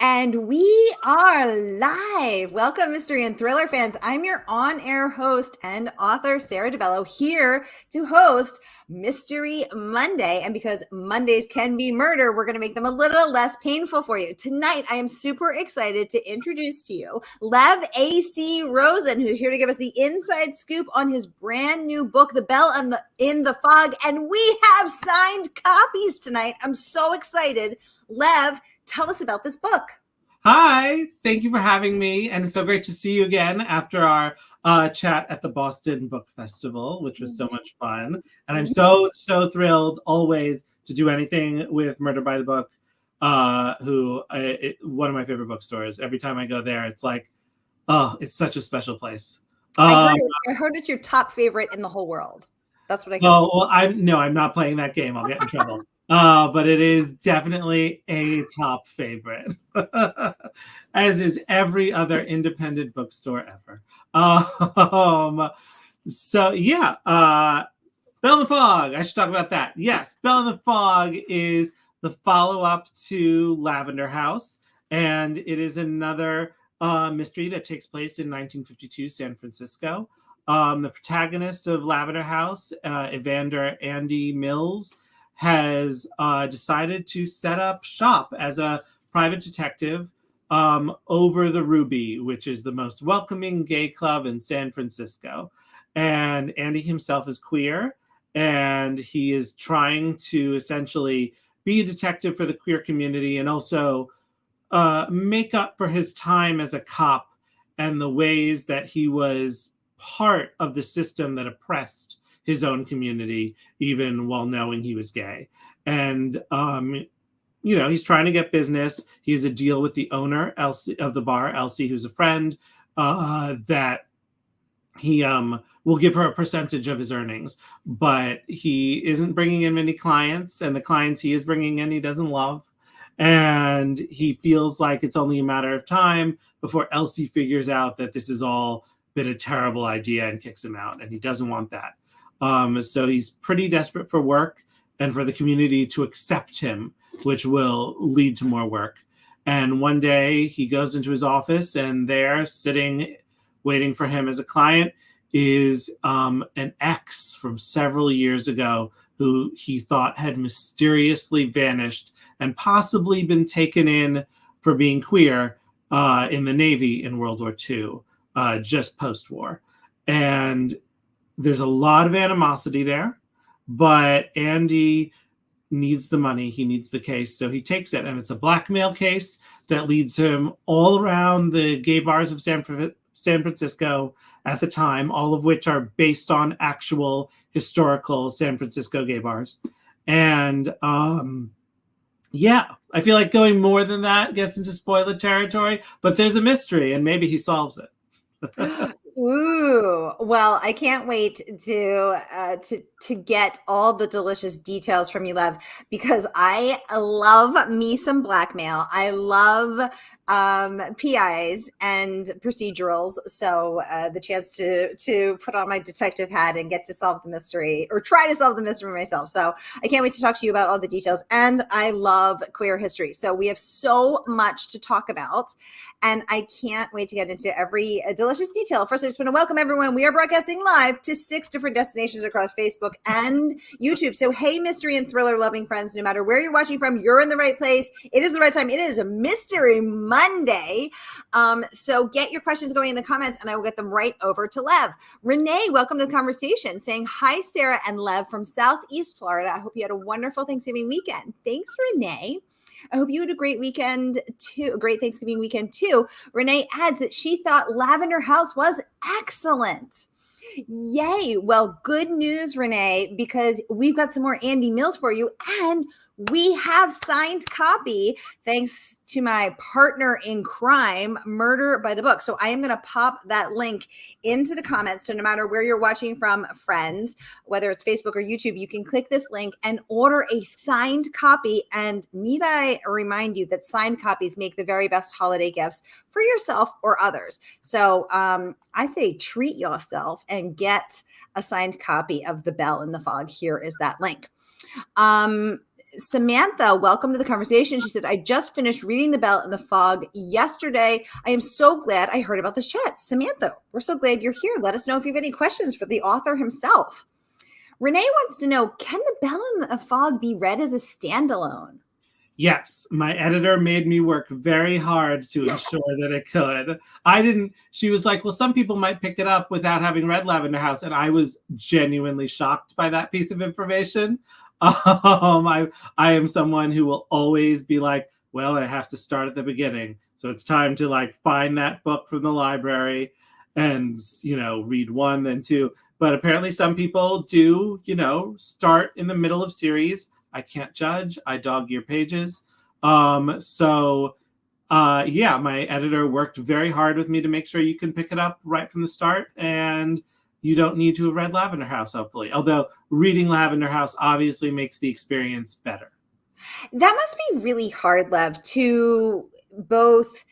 And we are live. Welcome, mystery and thriller fans. I'm your on-air host and author, Sara DiVello, here to host Mystery Monday. And because Mondays can be murder, we're going to make them a little less painful for you. Tonight, I am super excited to introduce to you Lev A.C. Rosen, who's here to give us the inside scoop on his brand new book, The Bell in the Fog. And we have signed copies tonight. I'm so excited. Lev, tell us about this book. Hi, thank you for having me. And it's so great to see you again after our chat at the Boston Book Festival, which was so much fun. And I'm so thrilled always to do anything with Murder by the Book, one of my favorite bookstores. Every time I go there, it's like, oh, it's such a special place. I heard it's your top favorite in the whole world. That's what I heard. Oh, well, I'm not playing that game. I'll get in trouble. But it is definitely a top favorite, as is every other independent bookstore ever. So yeah, Bell in the Fog. I should talk about that. Yes, Bell in the Fog is the follow-up to Lavender House, and it is another mystery that takes place in 1952 San Francisco. The protagonist of Lavender House, Evander Andy Mills, has decided to set up shop as a private detective over the Ruby, which is the most welcoming gay club in San Francisco. And Andy himself is queer, and he is trying to essentially be a detective for the queer community and also make up for his time as a cop and the ways that he was part of the system that oppressed his own community, even while knowing he was gay. And, he's trying to get business. He has a deal with the owner, Elsie, of the bar, Elsie, who's a friend, that he will give her a percentage of his earnings. But he isn't bringing in many clients, and the clients he is bringing in, he doesn't love. And he feels like it's only a matter of time before Elsie figures out that this has all been a terrible idea and kicks him out, and he doesn't want that. So he's pretty desperate for work and for the community to accept him, which will lead to more work. And one day he goes into his office, and there, sitting, waiting for him as a client, is an ex from several years ago who he thought had mysteriously vanished and possibly been taken in for being queer in the Navy in World War II, just post-war. And there's a lot of animosity there, but Andy needs the money. He needs the case, so he takes it. And it's a blackmail case that leads him all around the gay bars of San Francisco at the time, all of which are based on actual historical San Francisco gay bars. And I feel like going more than that gets into spoiler territory, but there's a mystery, and maybe he solves it. Ooh, well, I can't wait to get all the delicious details from you, Lev, because I love me some blackmail. I love PIs and procedurals. So the chance to put on my detective hat and get to solve the mystery, or try to solve the mystery myself. So I can't wait to talk to you about all the details. And I love queer history. So we have so much to talk about, and I can't wait to get into every delicious detail. First, I just want to welcome everyone. We are broadcasting live to 6 different destinations across Facebook and YouTube. So, hey, mystery and thriller loving friends, no matter where you're watching from, you're in the right place. It is the right time. It is a Mystery Monday. So get your questions going in the comments, and I will get them right over to Lev. Renee, welcome to the conversation, saying, hi, Sara and Lev from Southeast Florida. I hope you had a wonderful Thanksgiving weekend. Thanks, Renee. I hope you had a great weekend too, a great Thanksgiving weekend too. Renee adds that she thought Lavender House was excellent. Yay. Well, good news, Renee, because we've got some more Andy Mills for you, and we have signed copy thanks to my partner in crime, Murder by the Book. So I am going to pop that link into the comments. So no matter where you're watching from, friends, whether it's Facebook or YouTube, you can click this link and order a signed copy. And need I remind you that signed copies make the very best holiday gifts for yourself or others. So I say treat yourself and get a signed copy of The Bell in the Fog. Here is that link. Samantha, welcome to the conversation. She said, I just finished reading The Bell in the Fog yesterday. I am so glad I heard about this chat. Samantha, we're so glad you're here. Let us know if you have any questions for the author himself. Renee wants to know, can The Bell in the Fog be read as a standalone? Yes, my editor made me work very hard to ensure that it could. She was like, well, some people might pick it up without having read Lavender House. And I was genuinely shocked by that piece of information. I am someone who will always be like, well, I have to start at the beginning. So it's time to like find that book from the library and, read one, then two. But apparently some people do, start in the middle of series. I can't judge. I dog your pages. My editor worked very hard with me to make sure you can pick it up right from the start, and you don't need to have read Lavender House, hopefully. Although reading Lavender House obviously makes the experience better. That must be really hard, Lev, to both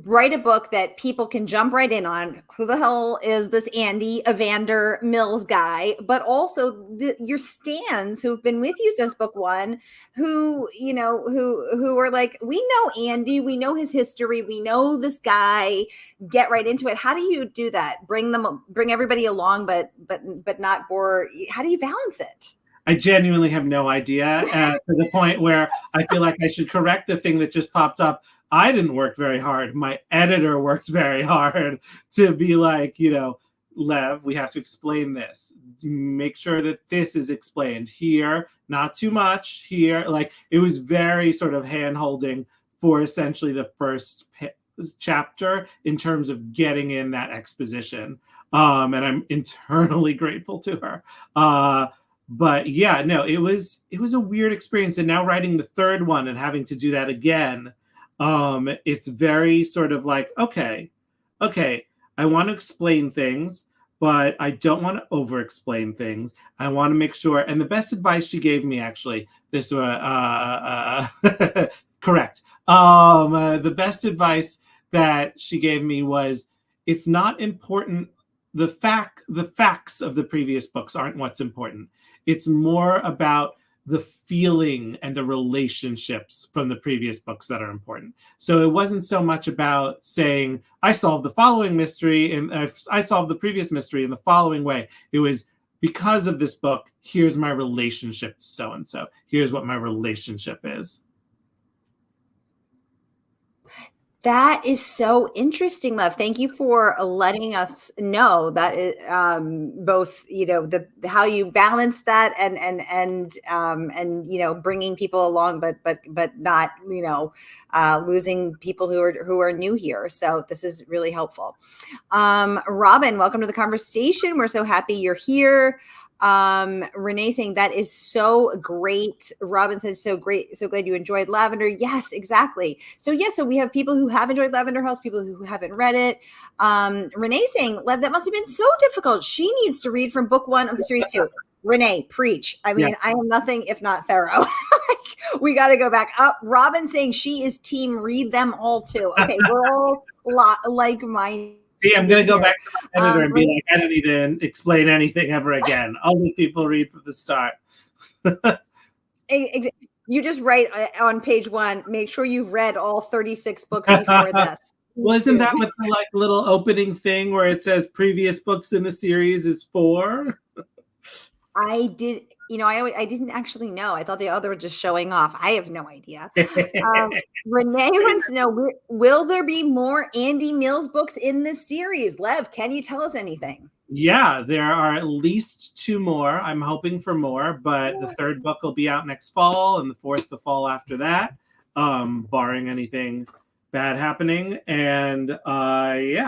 write a book that people can jump right in on. Who the hell is this Andy Evander Mills guy? But also your stans who've been with you since book one, who are like, we know Andy, we know his history, we know this guy. Get right into it. How do you do that? Bring everybody along, but not bore. How do you balance it? I genuinely have no idea, to the point where I feel like I should correct the thing that just popped up. I didn't work very hard. My editor worked very hard to be like, Lev, we have to explain this. Make sure that this is explained here, not too much here. Like, it was very sort of hand-holding for essentially the first chapter in terms of getting in that exposition. And I'm internally grateful to her. But yeah, no, it was a weird experience. And now writing the third one and having to do that again, it's very sort of like, okay, I want to explain things, but I don't want to over explain things. I want to make sure. And the best advice she gave me, actually, this correct. The best advice that she gave me was, it's not important. The facts of the previous books aren't what's important. It's more about the feeling and the relationships from the previous books that are important. So it wasn't so much about saying, I solved the following mystery and I solved the previous mystery in the following way. It was, because of this book, here's my relationship to so-and-so. Here's what my relationship is. That is so interesting, Lev. Thank you for letting us know that both, how you balance that and bringing people along, but not, losing people who are new here. So this is really helpful. Robin, welcome to the conversation. We're so happy you're here. Renee saying that is so great. Robin says, so great, so glad you enjoyed Lavender. Yes, exactly. So we have people who have enjoyed Lavender House, people who haven't read it. Renee saying, Lev, that must have been so difficult. She needs to read from book one of the series too. Renee, preach. I mean, yeah. I am nothing if not thorough. We got to go back up. Robin saying she is team read them all too. Okay, we're all like-minded. See, I'm going to go back to my editor and be like, I don't need to explain anything ever again. I'll let people read from the start. You just write on page one, make sure you've read all 36 books before this. Well, isn't that what the little opening thing where it says previous books in the series is for? I didn't actually know. I thought the other were just showing off. I have no idea. Renee wants to know, will there be more Andy Mills books in this series? Lev, can you tell us anything? Yeah, there are at least 2 more. I'm hoping for more, but the third book will be out next fall and the fourth the fall after that, barring anything bad happening. And Can you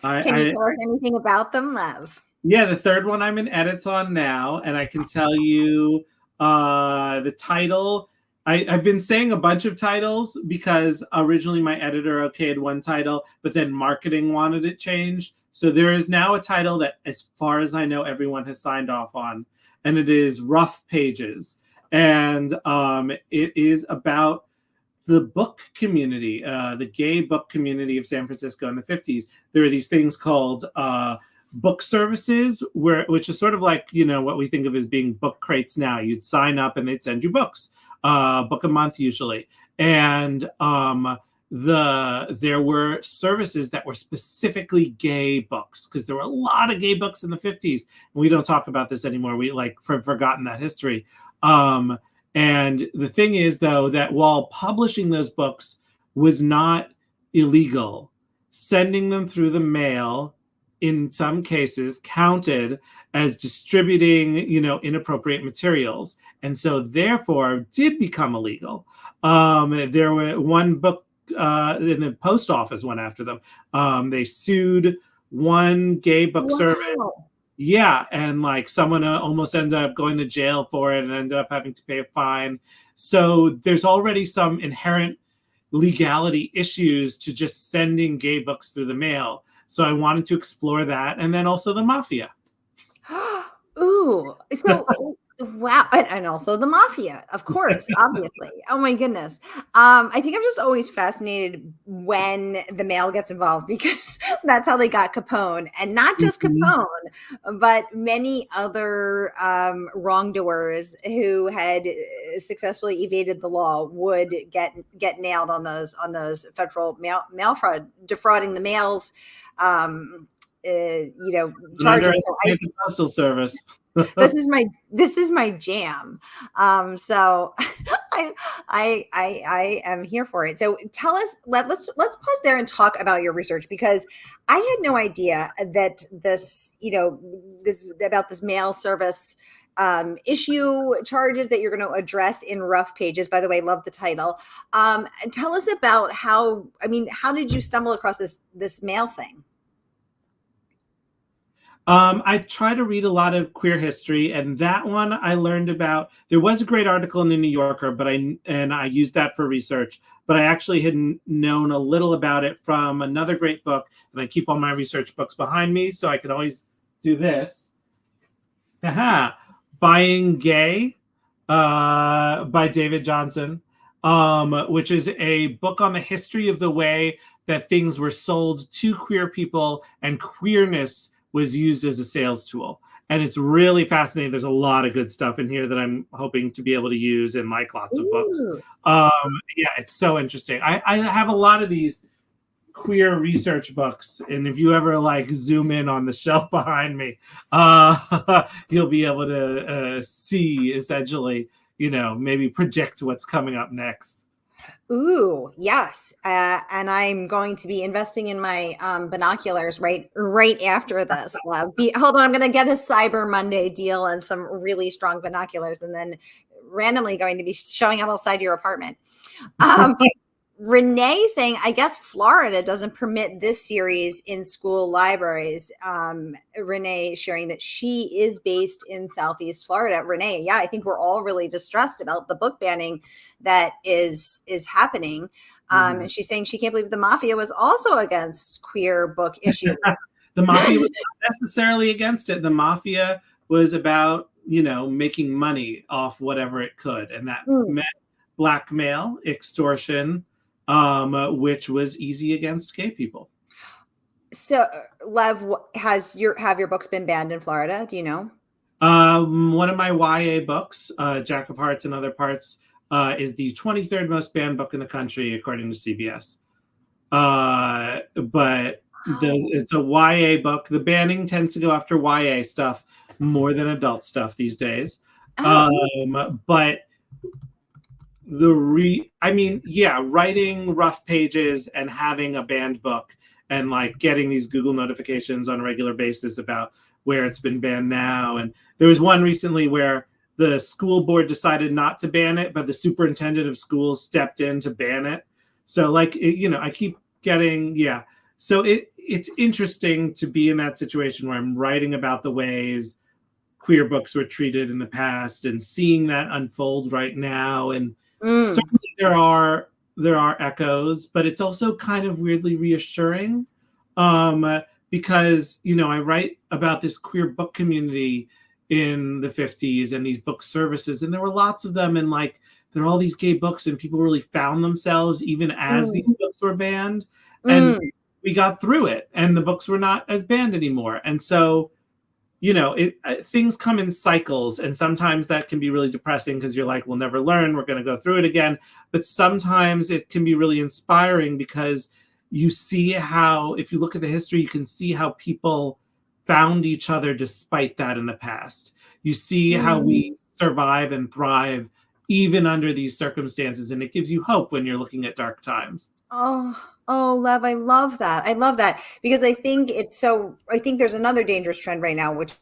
tell us anything about them, Lev? Yeah, the third one I'm in edits on now, and I can tell you the title. I've been saying a bunch of titles because originally my editor okayed one title, but then marketing wanted it changed. So there is now a title that, as far as I know, everyone has signed off on, and it is Rough Pages. And it is about the book community, the gay book community of San Francisco in the 50s. There are these things called book services, which is sort of like, what we think of as being book crates now. You'd sign up and they'd send you books, book a month usually. And there were services that were specifically gay books, because there were a lot of gay books in the 50s. We don't talk about this anymore. We forgotten that history. And the thing is, though, that while publishing those books was not illegal, sending them through the mail in some cases counted as distributing, inappropriate materials. And so therefore did become illegal. There were one book, in the post office went after them. They sued one gay book service. Yeah, and someone almost ended up going to jail for it and ended up having to pay a fine. So there's already some inherent legality issues to just sending gay books through the mail. So I wanted to explore that, and then also the mafia. Ooh, so wow, and also the mafia, of course, obviously. Oh my goodness. I think I'm just always fascinated when the mail gets involved, because that's how they got Capone, and not just Capone, but many other wrongdoers who had successfully evaded the law would get nailed on those federal mail fraud, defrauding the mails. Charges. So the postal service. this is my jam. So I am here for it. So tell us, let's pause there and talk about your research, because I had no idea that this about this mail service issue charges that you're going to address in Rough Pages. By the way, love the title. Tell us about how did you stumble across this mail thing? I try to read a lot of queer history, and that one I learned about. There was a great article in the New Yorker, but I used that for research. But I actually had known a little about it from another great book, and I keep all my research books behind me, so I can always do this. Aha! Buying Gay by David Johnson, which is a book on the history of the way that things were sold to queer people, and queerness was used as a sales tool. And it's really fascinating. There's a lot of good stuff in here that I'm hoping to be able to use in lots of books. Yeah, it's so interesting. I have a lot of these queer research books, and if you ever zoom in on the shelf behind me, you'll be able to see essentially, maybe predict what's coming up next. Ooh, yes. And I'm going to be investing in my binoculars right after this. Hold on, I'm going to get a Cyber Monday deal and some really strong binoculars, and then randomly going to be showing up outside your apartment. Renee saying, I guess Florida doesn't permit this series in school libraries. Renee sharing that she is based in Southeast Florida. Renee, yeah, I think we're all really distressed about the book banning that is happening. And she's saying she can't believe the mafia was also against queer book issues. The mafia was not necessarily against it. The mafia was about, making money off whatever it could. And that meant blackmail, extortion, which was easy against gay people. So, Lev, have your books been banned in Florida? Do you know? One of my YA books, Jack of Hearts and Other Parts, is the 23rd most banned book in the country, according to CBS. But it's a YA book. The banning tends to go after YA stuff more than adult stuff these days. But writing Rough Pages and having a banned book and getting these Google notifications on a regular basis about where it's been banned now. And there was one recently where the school board decided not to ban it, but the superintendent of schools stepped in to ban it. So I keep getting, So it's interesting to be in that situation where I'm writing about the ways queer books were treated in the past and seeing that unfold right now. And certainly there are echoes, but it's also kind of weirdly reassuring, because I write about this queer book community in the 50s and these book services, and there were lots of them, and there are all these gay books, and people really found themselves even as these books were banned. And we got through it and the books were not as banned anymore. And so, things come in cycles, and sometimes that can be really depressing because you're like, we'll never learn, we're going to go through it again. But sometimes it can be really inspiring because you see how, if you look at the history, you can see how people found each other despite that in the past. You see how we survive and thrive even under these circumstances, and it gives you hope when you're looking at dark times. Lev, I love that. I love that because I think there's another dangerous trend right now, which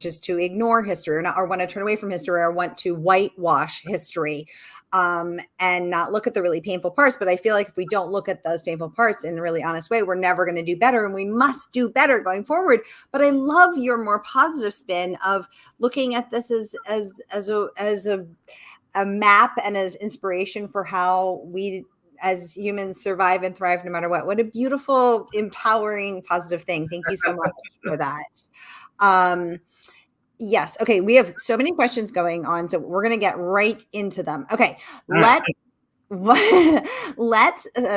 is to ignore history or want to turn away from history or want to whitewash history, and not look at the really painful parts. But I feel like if we don't look at those painful parts in a really honest way, we're never going to do better, and we must do better going forward. But I love your more positive spin of looking at this as a map and as inspiration for how we as humans survive and thrive no matter what. What a beautiful, empowering, positive thing. Thank you so much for that. Yes. Okay. We have so many questions going on, so we're going to get right into them. Okay. Let's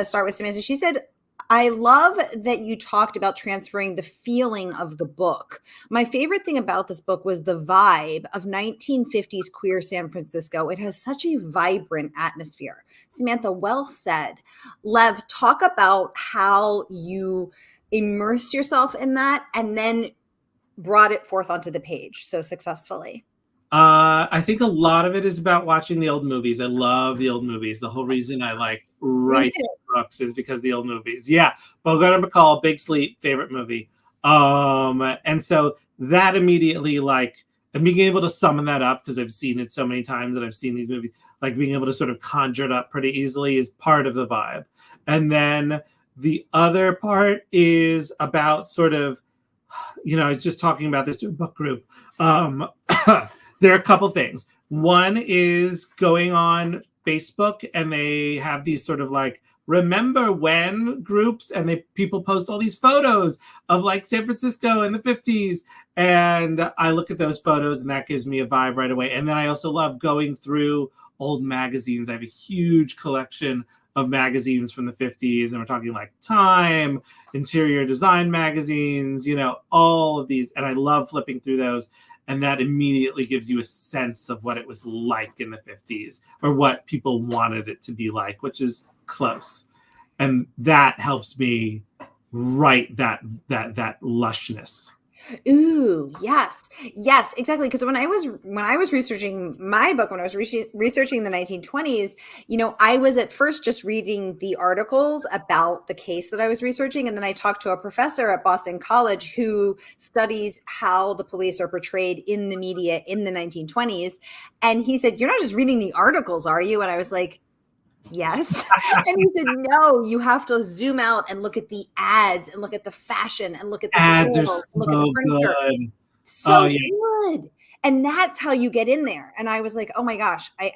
start with Samantha. She said, I love that you talked about transferring the feeling of the book. My favorite thing about this book was the vibe of 1950s queer San Francisco. It has such a vibrant atmosphere. Samantha, well said. Lev, talk about how you immerse yourself in that and then brought it forth onto the page so successfully. I think a lot of it is about watching the old movies. I love the old movies. The whole reason I like write books is because the old movies. Yeah, Bogart and Bacall, Big Sleep, favorite movie. And so that immediately, and being able to summon that up because I've seen it so many times and I've seen these movies, like being able to sort of conjure it up pretty easily is part of the vibe. And then the other part is about sort of, I was just talking about this to a book group. There are a couple things. One is going on Facebook and they have these sort of remember when groups, and people post all these photos of San Francisco in the 50s. And I look at those photos and that gives me a vibe right away. And then I also love going through old magazines. I have a huge collection of magazines from the 50s, and we're talking Time, interior design magazines, all of these. And I love flipping through those. And that immediately gives you a sense of what it was like in the 50s or what people wanted it to be like, which is close. And that helps me write that lushness. Ooh, yes, exactly. Because when I was researching my book, when I was researching the 1920s, I was at first just reading the articles about the case that I was researching, and then I talked to a professor at Boston College who studies how the police are portrayed in the media in the 1920s, and he said, "You're not just reading the articles, are you?" And I was like, yes. And he said, no, you have to zoom out and look at the ads and look at the fashion and look at the ads are sales, look at the furniture. good. So good. And that's how you get in there. And I was like, oh my gosh, I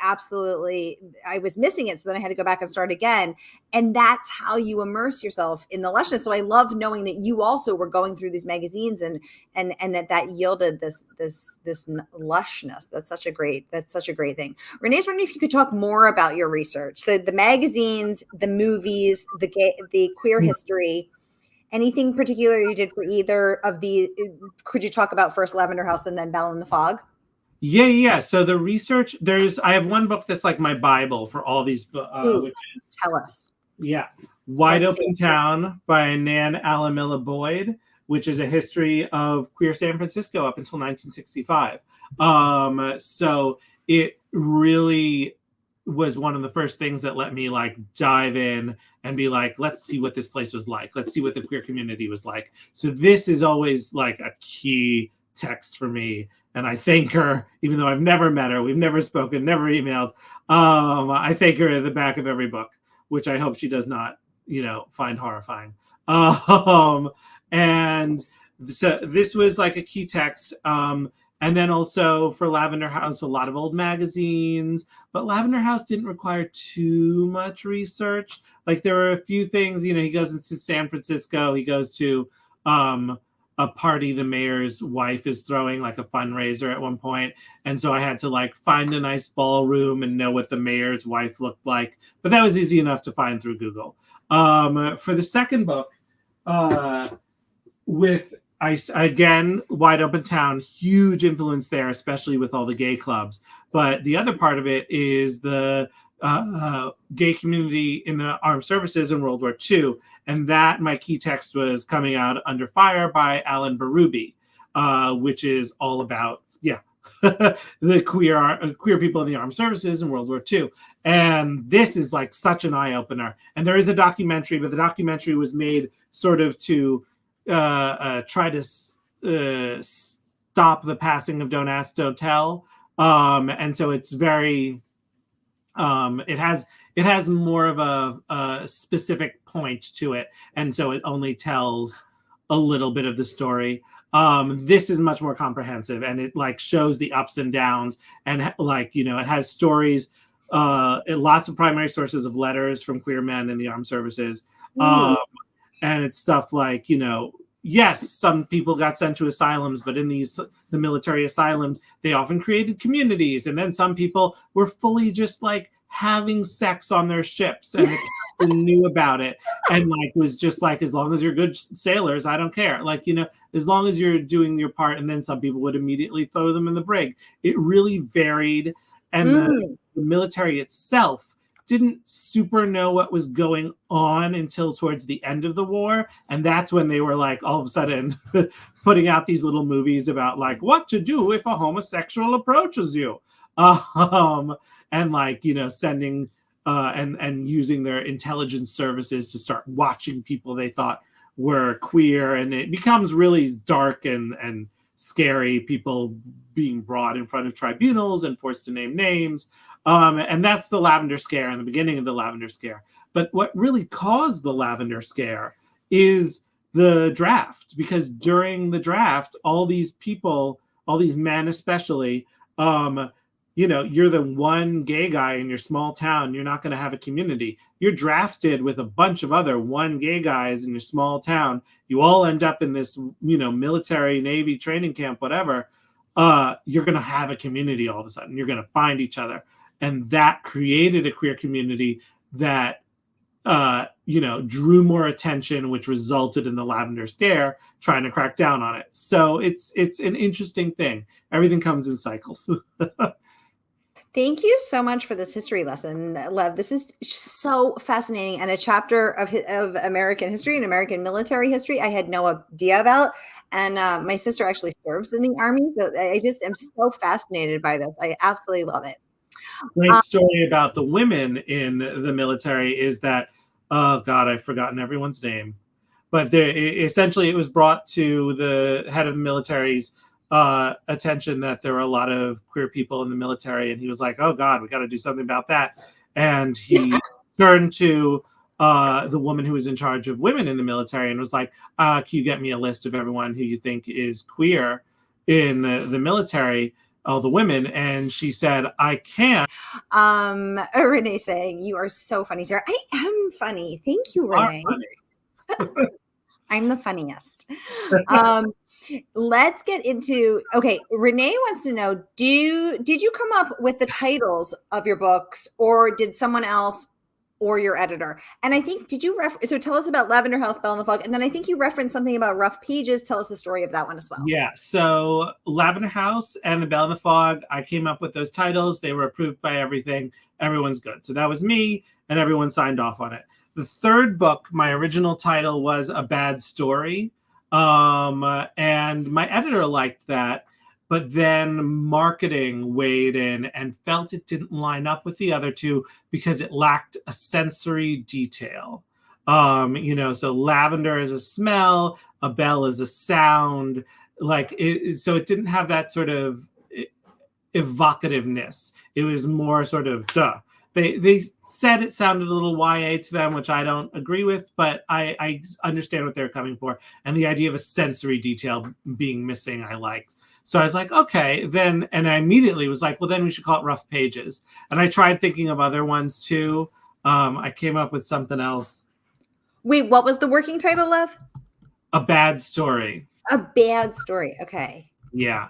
was missing it. So then I had to go back and start again. And that's how you immerse yourself in the lushness. So I love knowing that you also were going through these magazines and that yielded this lushness. That's such a great thing. Renee's wondering if you could talk more about your research. So the magazines, the movies, the queer history. Anything particular you did for either of the? Could you talk about first Lavender House and then Bell in the Fog? Yeah. So the research, I have one book that's like my Bible for all these. Which is, tell us. Yeah, Wide Open Town by Nan Alamilla Boyd, which is a history of queer San Francisco up until 1965. So it really was one of the first things that let me dive in and be let's see what this place was like. Let's see what the queer community was like. So this is always a key text for me. And I thank her, even though I've never met her, we've never spoken, never emailed. I thank her at the back of every book, which I hope she does not, find horrifying. And so this was a key text. And then also for Lavender House, a lot of old magazines, but Lavender House didn't require too much research. There were a few things, he goes into San Francisco, he goes to a party the mayor's wife is throwing, a fundraiser at one point. And so I had to find a nice ballroom and know what the mayor's wife looked like. But that was easy enough to find through Google. For the second book, with again, wide open town, huge influence there, especially with all the gay clubs. But the other part of it is the gay community in the armed services in World War II. And that, my key text was Coming Out Under Fire by Alan Berube, which is all about, the queer people in the armed services in World War II. And this is like such an eye-opener. And there is a documentary, but the documentary was made sort of to try to stop the passing of Don't Ask, Don't Tell. And so it's very, it has more of a specific point to it. And so it only tells a little bit of the story. This is much more comprehensive, and it like shows the ups and downs, and like, it has stories, lots of primary sources of letters from queer men in the armed services. And it's stuff like, yes, some people got sent to asylums, but in the military asylums, they often created communities. And then some people were fully just like having sex on their ships, and the captain knew about it, and like was just like, as long as you're good sailors, I don't care. Like, as long as you're doing your part. And then some people would immediately throw them in the brig. It really varied. And the military itself didn't super know what was going on until towards the end of the war. And that's when they were like, all of a sudden putting out these little movies about like what to do if a homosexual approaches you. And like, sending and using their intelligence services to start watching people they thought were queer. And it becomes really dark and scary, people being brought in front of tribunals and forced to name names. And that's the Lavender Scare and the beginning of the Lavender Scare. But what really caused the Lavender Scare is the draft, because during the draft, all these people, all these men especially, you're the one gay guy in your small town. You're not going to have a community. You're drafted with a bunch of other one gay guys in your small town. You all end up in this, military, Navy training camp, whatever. You're going to have a community all of a sudden. You're going to find each other. And that created a queer community that, drew more attention, which resulted in the Lavender Scare, trying to crack down on it. So it's an interesting thing. Everything comes in cycles. Thank you so much for this history lesson, Lev. This is so fascinating, and a chapter of American history and American military history I had no idea about. And my sister actually serves in the Army, so I just am so fascinated by this. I absolutely love it. Great story about the women in the military is that, oh God, I've forgotten everyone's name. But essentially it was brought to the head of the military's attention that there were a lot of queer people in the military, and he was like, oh God, we got to do something about that. And he turned to the woman who was in charge of women in the military and was like, can you get me a list of everyone who you think is queer in the military, all the women? And she said, I can't. Renee saying, you are so funny, Sarah. I am funny. Thank you, Renee. I'm the funniest. Let's get into, okay, Renee wants to know, did you come up with the titles of your books, or did someone else or your editor? And I think, did you so tell us about Lavender House, Belle and the Fog, and then I think you referenced something about Rough Pages. Tell us the story of that one as well. Yeah, so Lavender House and the Belle and the Fog, I came up with those titles. They were approved by everything. Everyone's good. So that was me, and everyone signed off on it. The third book, my original title was A Bad Story. And my editor liked that, but then marketing weighed in and felt it didn't line up with the other two because it lacked a sensory detail. So lavender is a smell, a bell is a sound, so it didn't have that sort of evocativeness. It was more sort of duh. They said it sounded a little YA to them, which I don't agree with, but I understand what they're coming for. And the idea of a sensory detail being missing, I liked. So I was like, okay, then, and I immediately was like, well, then we should call it Rough Pages. And I tried thinking of other ones too. I came up with something else. Wait, what was the working title of? A Bad Story. A Bad Story. Okay. Yeah.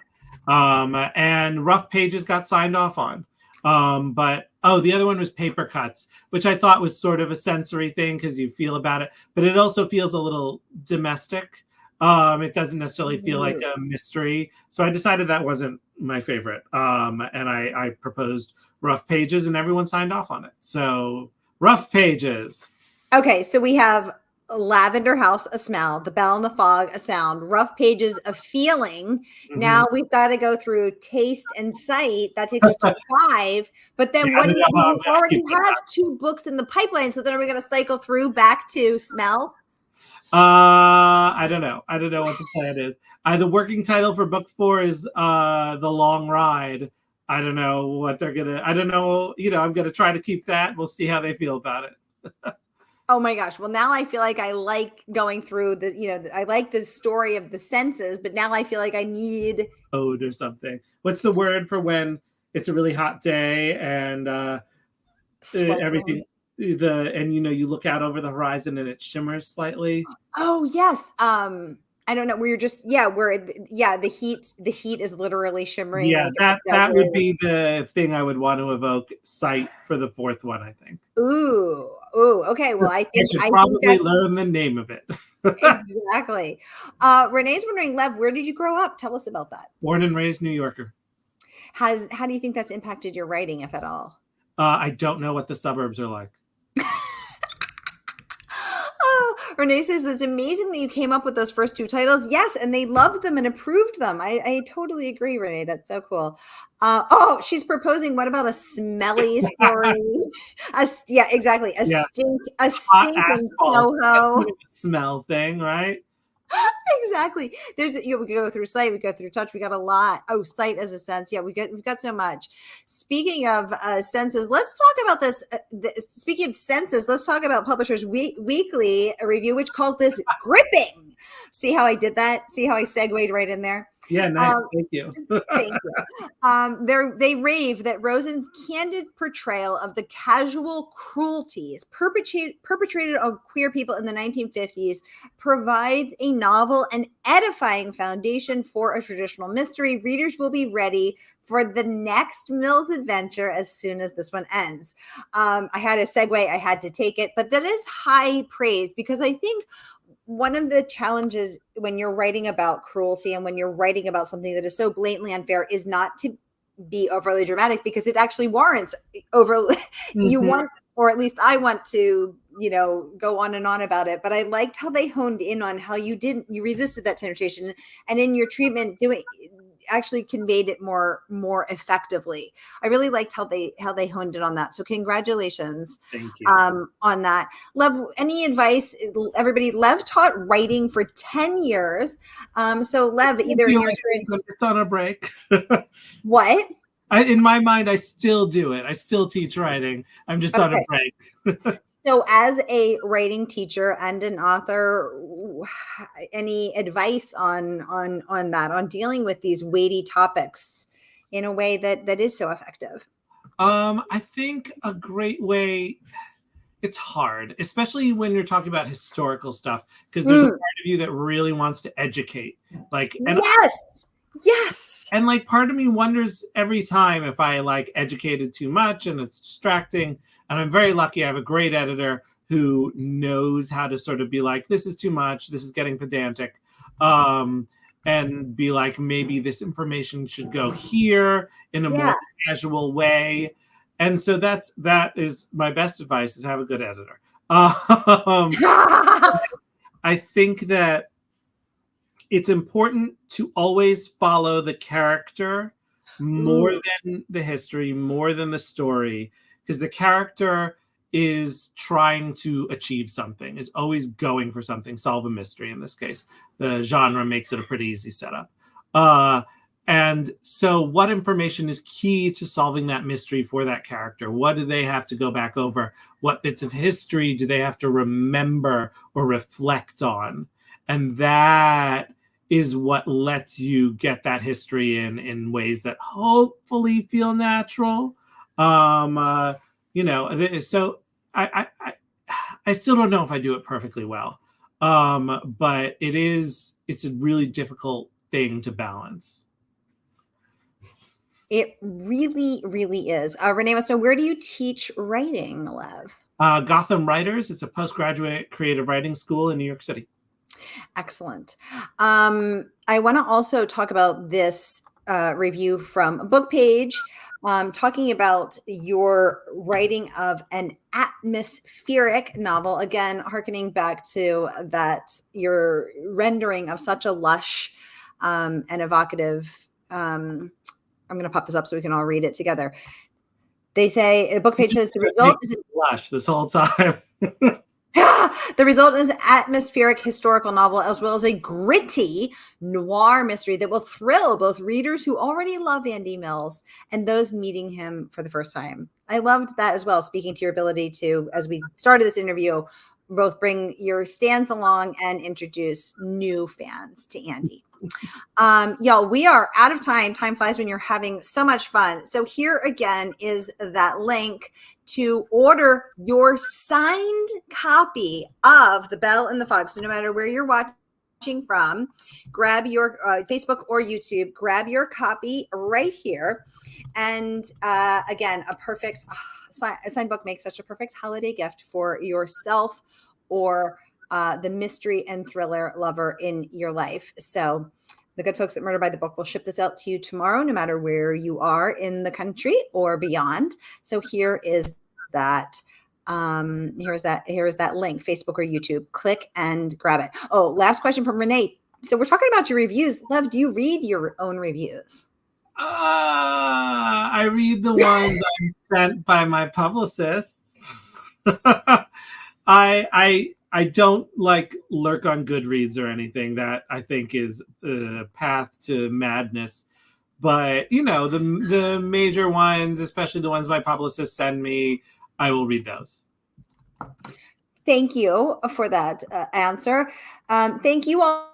And Rough Pages got signed off on. But the other one was Paper Cuts, which I thought was sort of a sensory thing because you feel about it, but it also feels a little domestic. It doesn't necessarily feel like a mystery. So I decided that wasn't my favorite. And I proposed Rough Pages, and everyone signed off on it. So Rough Pages. Okay, so we have Lavender House, a smell, The Bell in the Fog, a sound, Rough Pages, a feeling. Mm-hmm. Now we've got to go through Taste and Sight. That takes us to 5. But then Yeah, what? I don't know We already have 2 books in the pipeline. So then are we going to cycle through back to Smell? I don't know. I don't know what the plan is. The working title for book 4 is The Long Ride. I don't know what they're gonna. I don't know. I'm gonna try to keep that. We'll see how they feel about it. Oh my gosh. Well, now I feel like I like going through I like the story of the senses, but now I feel like I need ode or something. What's the word for when it's a really hot day and everything you look out over the horizon and it shimmers slightly? Oh yes. I don't know. We're just the heat is literally shimmering. Yeah, like that would be the thing I would want to evoke Sight for the 4th one, I think. Ooh. Okay. Well, I should think probably learn the name of it. Exactly. Renee's wondering, Lev, where did you grow up? Tell us about that. Born and raised New Yorker. How do you think that's impacted your writing, if at all? I don't know what the suburbs are like. Renee says it's amazing that you came up with those first 2 titles. Yes, and they loved them and approved them. I totally agree, Renee. That's so cool. She's proposing. What about a smelly story? Yeah, exactly. A stinking Soho. Smell thing, right? Exactly. We go through sight, we go through touch, we got a lot. Sight as a sense. Yeah, we've got so much. Speaking of senses, let's talk about this. Speaking of senses, let's talk about Publishers Weekly review, which calls this gripping. See how I did that? See how I segued right in there? Yeah, nice. Thank you. Thank you. They rave that Rosen's candid portrayal of the casual cruelties perpetrated on queer people in the 1950s provides a novel and edifying foundation for a traditional mystery. Readers will be ready for the next Mills adventure as soon as this one ends. I had a segue, I had to take it, but that is high praise because I think one of the challenges when you're writing about cruelty and when you're writing about something that is so blatantly unfair is not to be overly dramatic because it actually warrants you want, or at least I want to, go on and on about it. But I liked how they honed in on how you resisted that temptation, and in your treatment actually conveyed it more effectively. I really liked how they honed in on that. So congratulations. Thank you. On that. Lev, any advice? Everybody, Lev taught writing for 10 years. So Lev, either in your experience, I'm just on a break. What? In my mind, I still do it. I still teach writing. I'm just on a break. So as a writing teacher and an author, any advice on that, on dealing with these weighty topics in a way that is so effective? I think a great way, it's hard, especially when you're talking about historical stuff, because there's a part of you that really wants to educate. Yes. And part of me wonders every time if I educated too much and it's distracting. And I'm very lucky. I have a great editor who knows how to sort of be like, this is too much. This is getting pedantic. And be like, maybe this information should go here in a more casual way. And so that is my best advice, is have a good editor. I think that it's important to always follow the character more than the history, more than the story, because the character is trying to achieve something, is always going for something, solve a mystery in this case. The genre makes it a pretty easy setup. And so what information is key to solving that mystery for that character? What do they have to go back over? What bits of history do they have to remember or reflect on? And that is what lets you get that history in ways that hopefully feel natural. So I still don't know if I do it perfectly well. But it's a really difficult thing to balance. It really, really is. Renee wants to know, where do you teach writing, Lev? Gotham Writers. It's a postgraduate creative writing school in New York City. Excellent. I want to also talk about this review from Book Page, talking about your writing of an atmospheric novel. Again, hearkening back to that, your rendering of such a lush and evocative. I'm going to pop this up so we can all read it together. They say, Book Page says, the result is lush this whole time. the result is an atmospheric historical novel, as well as a gritty noir mystery that will thrill both readers who already love Andy Mills and those meeting him for the first time. I loved that as well, speaking to your ability to, as we started this interview, both bring your stands along and introduce new fans to Andy. Y'all, we are out of time. Time flies when you're having so much fun. So here again is that link to order your signed copy of The Bell and the Fog. So no matter where you're watching from, grab your Facebook or YouTube, grab your copy right here. And again, a signed book makes such a perfect holiday gift for yourself or the mystery and thriller lover in your life. So the good folks at Murder by the Book will ship this out to you tomorrow, no matter where you are in the country or beyond. So here is that. Here's that link, Facebook or YouTube. Click and grab it. Oh, last question from Renee. So we're talking about your reviews. Lev, do you read your own reviews? I read the ones I'm sent by my publicists. I don't like lurk on Goodreads or anything. That I think is a path to madness. But the major ones, especially the ones my publicists send me, I will read those. Thank you for that answer. Thank you all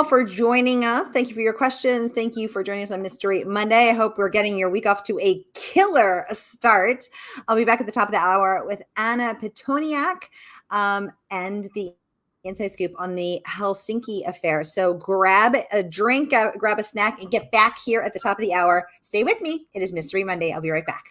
for joining us. Thank you for your questions. Thank you for joining us on Mystery Monday. I hope we're getting your week off to a killer start. I'll be back at the top of the hour with Anna Petoniak and the inside scoop on the Helsinki affair. So grab a drink, grab a snack, and get back here at the top of the hour. Stay with me. It is Mystery Monday. I'll be right back.